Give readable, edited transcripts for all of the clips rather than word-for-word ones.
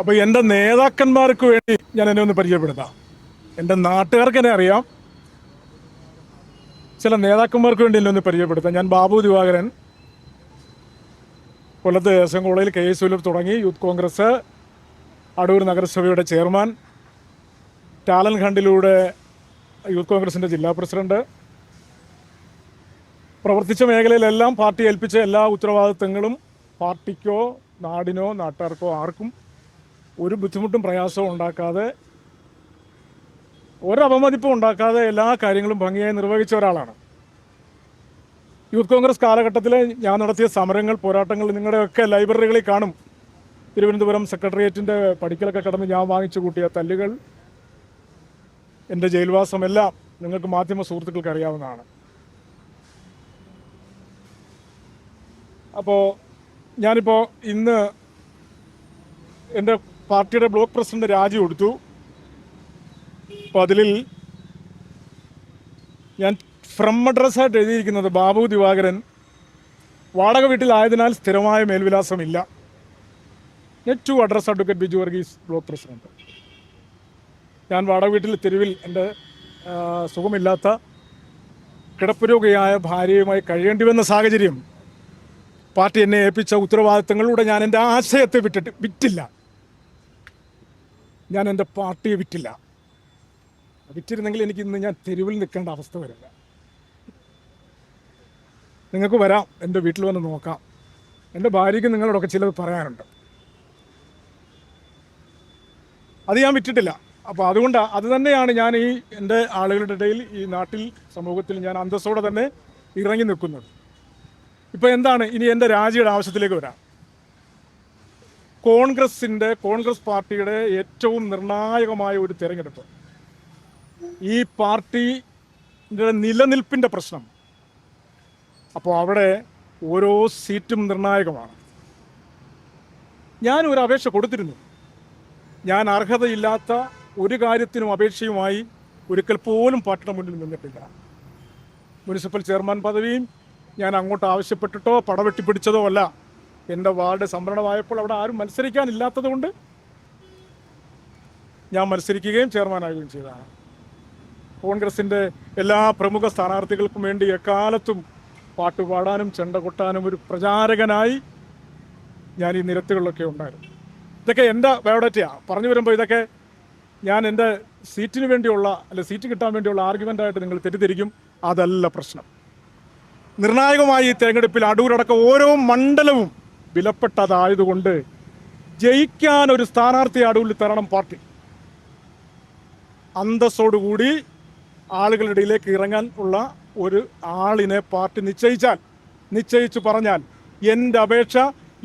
അപ്പോൾ എൻ്റെ നേതാക്കന്മാർക്ക് വേണ്ടി ഞാൻ എന്നെ ഒന്ന് പരിചയപ്പെടുത്താം. എൻ്റെ നാട്ടുകാർക്ക് എന്നെ അറിയാം. ചില നേതാക്കന്മാർക്ക് വേണ്ടി എന്നെ ഒന്ന് പരിചയപ്പെടുത്താം. ഞാൻ ബാബു ദിവാകരൻ, കൊല്ലത്ത് എസ് കോളേജിൽ KS തുടങ്ങി യൂത്ത് കോൺഗ്രസ്, അടൂർ നഗരസഭയുടെ ചെയർമാൻ, ടാലൻറ്റ് ഹണ്ടിലൂടെ യൂത്ത് കോൺഗ്രസിൻ്റെ ജില്ലാ പ്രസിഡന്റ്, പ്രവർത്തിച്ച മേഖലയിലെല്ലാം പാർട്ടി ഏൽപ്പിച്ച എല്ലാ ഉത്തരവാദിത്തങ്ങളും പാർട്ടിക്കോ നാടിനോ നാട്ടുകാർക്കോ ആർക്കും ഒരു ബുദ്ധിമുട്ടും പ്രയാസവും ഉണ്ടാക്കാതെ, ഒരപമതിപ്പും ഉണ്ടാക്കാതെ എല്ലാ കാര്യങ്ങളും ഭംഗിയായി നിർവഹിച്ച ഒരാളാണ്. യൂത്ത് കോൺഗ്രസ് കാലഘട്ടത്തിൽ ഞാൻ നടത്തിയ സമരങ്ങൾ, പോരാട്ടങ്ങൾ നിങ്ങളുടെയൊക്കെ ലൈബ്രറികളിൽ കാണും. തിരുവനന്തപുരം സെക്രട്ടേറിയറ്റിൻ്റെ പടിക്കലൊക്കെ കടന്ന് ഞാൻ വാങ്ങിച്ചു കൂട്ടിയ തല്ലുകൾ, എൻ്റെ ജയിൽവാസം എല്ലാം നിങ്ങൾക്ക് മാധ്യമ സുഹൃത്തുക്കൾക്ക് അറിയാവുന്നതാണ്. അപ്പോൾ ഞാനിപ്പോൾ ഇന്ന് എൻ്റെ പാർട്ടിയുടെ ബ്ലോക്ക് പ്രസിഡന്റ് രാജി കൊടുത്തു. അപ്പോൾ അതിൽ ഞാൻ ഫ്രം അഡ്രസ്സായിട്ട് എഴുതിയിരിക്കുന്നത് ബാബു ദിവാകരൻ, വാടക വീട്ടിലായതിനാൽ സ്ഥിരമായ മേൽവിലാസമില്ല. ഞാൻ to address advocate Biju Varghese, block president. ഞാൻ വാടക വീട്ടിൽ തെരുവിൽ എൻ്റെ സുഖമില്ലാത്ത കിടപ്പുരോഗിയായ ഭാര്യയുമായി കഴിയേണ്ടി വന്ന സാഹചര്യം, പാർട്ടി എന്നെ ഏൽപ്പിച്ച ഉത്തരവാദിത്തങ്ങളിലൂടെ ഞാൻ എൻ്റെ ആശയത്തെ വിറ്റില്ല. ഞാൻ എൻ്റെ പാർട്ടിയെ വിറ്റില്ല. വിറ്റിരുന്നെങ്കിൽ എനിക്ക് ഇന്ന് ഞാൻ തെരുവിൽ നിൽക്കേണ്ട അവസ്ഥ വരില്ല. നിങ്ങൾക്ക് വരാം, എൻ്റെ വീട്ടിൽ വന്ന് നോക്കാം. എൻ്റെ ഭാര്യയ്ക്ക് നിങ്ങളോടൊക്കെ ചിലത് പറയാനുണ്ട്. അത് ഞാൻ വിറ്റിട്ടില്ല. അപ്പോൾ അതുകൊണ്ട് അത് തന്നെയാണ് ഞാൻ ഈ എൻ്റെ ആളുകളുടെ ഇടയിൽ, ഈ നാട്ടിൽ, സമൂഹത്തിൽ ഞാൻ അന്തസ്സോടെ തന്നെ ഇറങ്ങി നിൽക്കുന്നത്. ഇപ്പോൾ എന്താണ് ഇനി എൻ്റെ രാജിയുടെ ആവശ്യത്തിലേക്ക് വരാം. കോൺഗ്രസ് പാർട്ടിയുടെ ഏറ്റവും നിർണായകമായ ഒരു തെരഞ്ഞെടുപ്പ്, ഈ പാർട്ടിയുടെ നിലനിൽപ്പിൻ്റെ പ്രശ്നം. അപ്പോൾ അവിടെ ഓരോ സീറ്റും നിർണായകമാണ്. ഞാനൊരു അപേക്ഷ കൊടുത്തിരുന്നു. ഞാൻ അർഹതയില്ലാത്ത ഒരു കാര്യത്തിനും അപേക്ഷയുമായി ഒരിക്കൽ പോലും പാർട്ടിയുടെ മുന്നിൽ നിന്നിട്ടില്ല. മുനിസിപ്പൽ ചെയർമാൻ പദവിയും ഞാൻ അങ്ങോട്ട് ആവശ്യപ്പെട്ടിട്ടോ പടവെട്ടിപ്പിടിച്ചതോ അല്ല. എൻ്റെ വാർഡ് സംവരണമായപ്പോൾ അവിടെ ആരും മത്സരിക്കാനില്ലാത്തത് കൊണ്ട് ഞാൻ മത്സരിക്കുകയും ചെയർമാനാകുകയും ചെയ്തതാണ്. കോൺഗ്രസിൻ്റെ എല്ലാ പ്രമുഖ സ്ഥാനാർത്ഥികൾക്കും വേണ്ടി എക്കാലത്തും പാട്ടുപാടാനും ചെണ്ട കൊട്ടാനും ഒരു പ്രചാരകനായി ഞാൻ ഈ നിരത്തുകളിലൊക്കെ ഉണ്ടായിരുന്നു. ഇതൊക്കെ എൻ്റെ ബയോഡാറ്റയാണ്. പറഞ്ഞു വരുമ്പോൾ ഇതൊക്കെ ഞാൻ എൻ്റെ സീറ്റിന് വേണ്ടിയുള്ള, അല്ലെ സീറ്റ് കിട്ടാൻ വേണ്ടിയുള്ള ആർഗ്യുമെൻ്റായിട്ട് നിങ്ങൾ തെറ്റിദ്ധരിക്കും. അതല്ല പ്രശ്നം. നിർണായകമായി ഈ തെരഞ്ഞെടുപ്പിൽ അടൂരടക്കം ഓരോ മണ്ഡലവും വിലപ്പെട്ടതായതുകൊണ്ട് ജയിക്കാൻ ഒരു സ്ഥാനാർത്ഥി അടൂരിൽ തരണം പാർട്ടി. അന്തസ്സോടുകൂടി ആളുകളുടെ ഇടയിലേക്ക് ഇറങ്ങാൻ ഉള്ള ഒരു ആളിനെ പാർട്ടി നിശ്ചയിച്ചു പറഞ്ഞാൽ എൻ്റെ അപേക്ഷ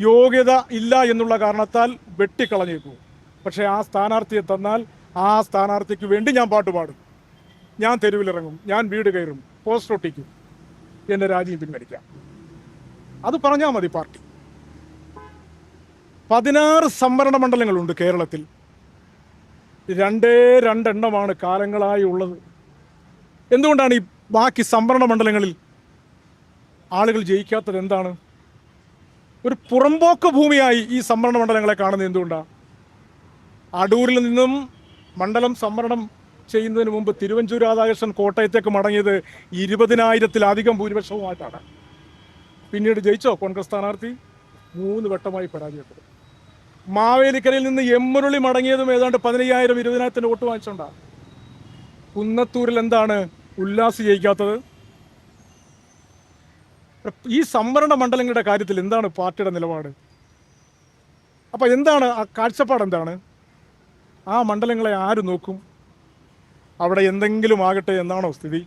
യോഗ്യത ഇല്ല എന്നുള്ള കാരണത്താൽ വെട്ടിക്കളഞ്ഞേക്കൂ. പക്ഷേ ആ സ്ഥാനാർത്ഥിയെ തന്നാൽ ആ സ്ഥാനാർത്ഥിക്ക് വേണ്ടി ഞാൻ പാട്ടുപാടും, ഞാൻ തെരുവിലിറങ്ങും, ഞാൻ വീട് കയറും, പോസ്റ്റർ ഒട്ടിക്കും, എൻ്റെ രാജിയും പിൻവലിക്കാം. അത് പറഞ്ഞാൽ മതി പാർട്ടി. 16 സംവരണ മണ്ഡലങ്ങളുണ്ട് കേരളത്തിൽ. 2 എണ്ണമാണ് കാലങ്ങളായി ഉള്ളത്. എന്തുകൊണ്ടാണ് ഈ ബാക്കി സംവരണ മണ്ഡലങ്ങളിൽ ആളുകൾ ജയിക്കാത്തത്? എന്താണ്? ഒരു പുറമ്പോക്ക് ഭൂമിയായി ഈ സംവരണ മണ്ഡലങ്ങളെ കാണുന്നത് എന്തുകൊണ്ടാണ്? അടൂരിൽ നിന്നും മണ്ഡലം സംവരണം ചെയ്യുന്നതിന് മുമ്പ് തിരുവഞ്ചൂർ രാധാകൃഷ്ണൻ കോട്ടയത്തേക്ക് മടങ്ങിയത് 20,000-ത്തിലധികം ഭൂരിപക്ഷവുമായിട്ടാണ്. പിന്നീട് ജയിച്ചോ കോൺഗ്രസ് സ്ഥാനാർത്ഥി? 3 വട്ടമായി പരാജയപ്പെട്ടു. മാവേലിക്കരയിൽ നിന്ന് എമ്മുരുളി മടങ്ങിയതും ഏതാണ്ട് 15,000-20,000 വോട്ട് വാങ്ങിച്ചുകൊണ്ടാണ്. കുന്നത്തൂരിൽ എന്താണ് ഉല്ലാസ് ജയിക്കാത്തത്? ഈ സംവരണ മണ്ഡലങ്ങളുടെ കാര്യത്തിൽ എന്താണ് പാർട്ടിയുടെ നിലപാട്? അപ്പോൾ എന്താണ് ആ കാഴ്ചപ്പാട്? എന്താണ്? ആ മണ്ഡലങ്ങളെ ആര് നോക്കും? അവിടെ എന്തെങ്കിലും ആകട്ടെ എന്നാണോ സ്ഥിതി?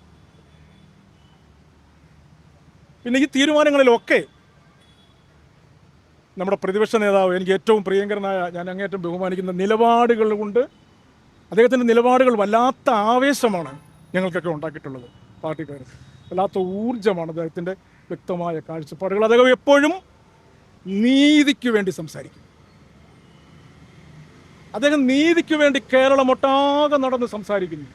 പിന്നെ ഈ തീരുമാനങ്ങളിലൊക്കെ നമ്മുടെ പ്രതിപക്ഷ നേതാവ്, എനിക്ക് ഏറ്റവും പ്രിയങ്കരനായ, ഞാൻ അങ്ങേറ്റം ബഹുമാനിക്കുന്ന നിലപാടുകൾ കൊണ്ട്, അദ്ദേഹത്തിൻ്റെ നിലപാടുകൾ വല്ലാത്ത ആവേശമാണ് ഞങ്ങൾക്കൊക്കെ ഉണ്ടാക്കിയിട്ടുള്ളത്. പാർട്ടിക്കാർ വല്ലാത്ത ഊർജ്ജമാണ് അദ്ദേഹത്തിൻ്റെ വ്യക്തമായ കാഴ്ചപ്പാടുകൾ. അദ്ദേഹം എപ്പോഴും നീതിക്ക് വേണ്ടി സംസാരിക്കും. അദ്ദേഹം നീതിക്ക് വേണ്ടി കേരളമൊട്ടാകെ നടന്ന് സംസാരിക്കുന്നു.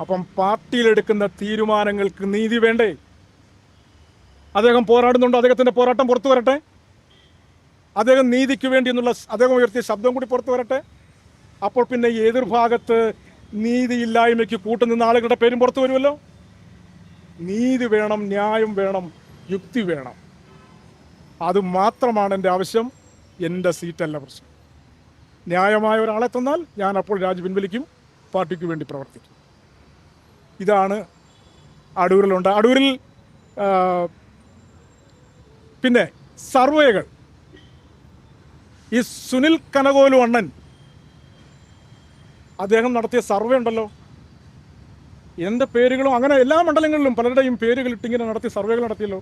അപ്പം പാർട്ടിയിലെടുക്കുന്ന തീരുമാനങ്ങൾക്ക് നീതി വേണ്ടേ? അദ്ദേഹം പോരാടുന്നുണ്ട്, അദ്ദേഹത്തിൻ്റെ പോരാട്ടം പുറത്തു വരട്ടെ. അദ്ദേഹം നീതിക്ക് വേണ്ടി എന്നുള്ള അദ്ദേഹം ഉയർത്തിയ ശബ്ദം കൂടി പുറത്തു വരട്ടെ. അപ്പോൾ പിന്നെ ഈ എതിർഭാഗത്ത് നീതിയില്ലായ്മയ്ക്ക് കൂട്ടുനിന്ന ആളുകളുടെ പേരും പുറത്തു വരുമല്ലോ. നീതി വേണം, ന്യായം വേണം, യുക്തി വേണം. അത് മാത്രമാണ് എൻ്റെ ആവശ്യം. എൻ്റെ സീറ്റല്ല പ്രശ്നം. ന്യായമായ ഒരാളെ തന്നാൽ ഞാൻ അപ്പോൾ രാജി പിൻവലിക്കും, പാർട്ടിക്ക് വേണ്ടി പ്രവർത്തിക്കും. ഇതാണ് അടൂരിലുണ്ട്. അടൂരിൽ പിന്നെ സർവേകൾ, ഈ സുനിൽ കനകോലു അണ്ണൻ അദ്ദേഹം നടത്തിയ സർവേ ഉണ്ടല്ലോ, എൻ്റെ പേരുകളും അങ്ങനെ എല്ലാ മണ്ഡലങ്ങളിലും പലരുടെയും പേരുകളിട്ട് ഇങ്ങനെ നടത്തിയ സർവേകൾ നടത്തിയല്ലോ.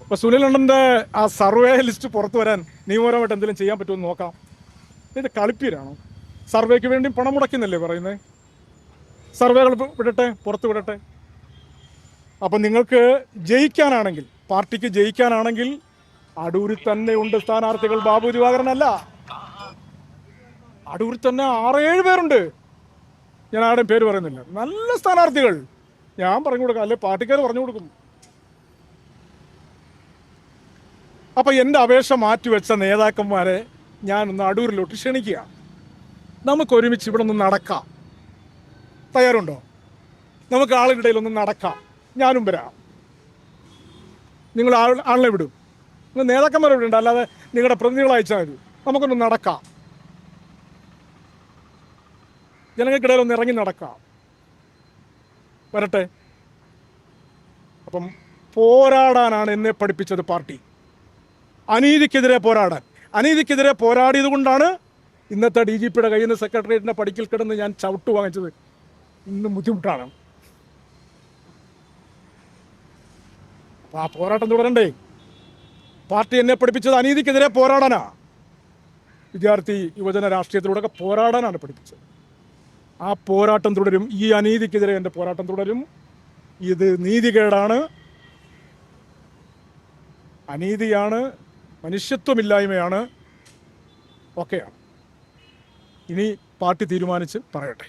അപ്പോൾ സുനിൽ അണ്ണൻ്റെ ആ സർവേ ലിസ്റ്റ് പുറത്തു വരാൻ നിയമപരമായിട്ട് എന്തെങ്കിലും ചെയ്യാൻ പറ്റുമെന്ന് നോക്കാം. ഇത് കളിപ്പീരാണോ? സർവേക്ക് വേണ്ടി പണം മുടക്കുന്നല്ലേ പറയുന്നത്? സർവേകൾ വിടട്ടെ, പുറത്ത് വിടട്ടെ. അപ്പം നിങ്ങൾക്ക് ജയിക്കാനാണെങ്കിൽ, പാർട്ടിക്ക് ജയിക്കാനാണെങ്കിൽ അടൂരിൽ തന്നെ ഉണ്ട് സ്ഥാനാർത്ഥികൾ. ബാബു ദിവാകരനല്ല, അടൂരിൽ തന്നെ 6-7 പേരുണ്ട്. ഞാൻ ആരുടെയും പേര് പറയുന്നില്ല. നല്ല സ്ഥാനാർത്ഥികൾ. ഞാൻ പറഞ്ഞു കൊടുക്കാം, അല്ലെ പാർട്ടിക്കാർ പറഞ്ഞു കൊടുക്കും. അപ്പം എൻ്റെ അപേക്ഷ മാറ്റിവെച്ച നേതാക്കന്മാരെ ഞാനൊന്ന് അടൂരിലോട്ട് ക്ഷണിക്കുക. നമുക്ക് ഒരുമിച്ച് ഇവിടെ ഒന്ന് നടക്കാം. തയ്യാറുണ്ടോ? നമുക്ക് ആളുകളുടെ ഇടയിലൊന്ന് നടക്കാം. ഞാനും വരാം. നിങ്ങൾ ആളിനെ വിടും, നിങ്ങൾ നേതാക്കന്മാരെ വിടണ്ട, അല്ലാതെ നിങ്ങളുടെ പ്രതിനിധികൾ അയച്ചാൽ മതി. നമുക്കൊന്ന് നടക്കാം, ജനങ്ങൾക്കിടയിൽ ഒന്ന് ഇറങ്ങി നടക്കാം. വരട്ടെ. അപ്പം പോരാടാനാണ് എന്നെ പഠിപ്പിച്ചത് പാർട്ടി. അനീതിക്കെതിരെ പോരാടാൻ. അനീതിക്കെതിരെ പോരാടിയത് കൊണ്ടാണ് ഇന്നത്തെ DGPയുടെ കയ്യിൽ നിന്ന് സെക്രട്ടേറിയറ്റിൻ്റെ പടിക്കൽ കിടന്ന് ഞാൻ ചവിട്ട് വാങ്ങിച്ചത്. ഇന്നും ബുദ്ധിമുട്ടാണ്. അപ്പോൾ ആ പോരാട്ടം തുടരണ്ടേ? പാർട്ടി എന്നെ പഠിപ്പിച്ചത് അനീതിക്കെതിരെ പോരാടാനാ. വിദ്യാർത്ഥി യുവജന രാഷ്ട്രീയത്തിലൂടെയൊക്കെ പോരാടാനാണ് പഠിപ്പിച്ചത്. ആ പോരാട്ടം തുടരും. ഈ അനീതിക്കെതിരെ എൻ്റെ പോരാട്ടം തുടരും. ഇത് നീതികേടാണ്, അനീതിയാണ്, മനുഷ്യത്വമില്ലായ്മയാണ്, ഒക്കെയാണ്. ഇനി പാർട്ടി തീരുമാനിച്ച് പറയട്ടെ.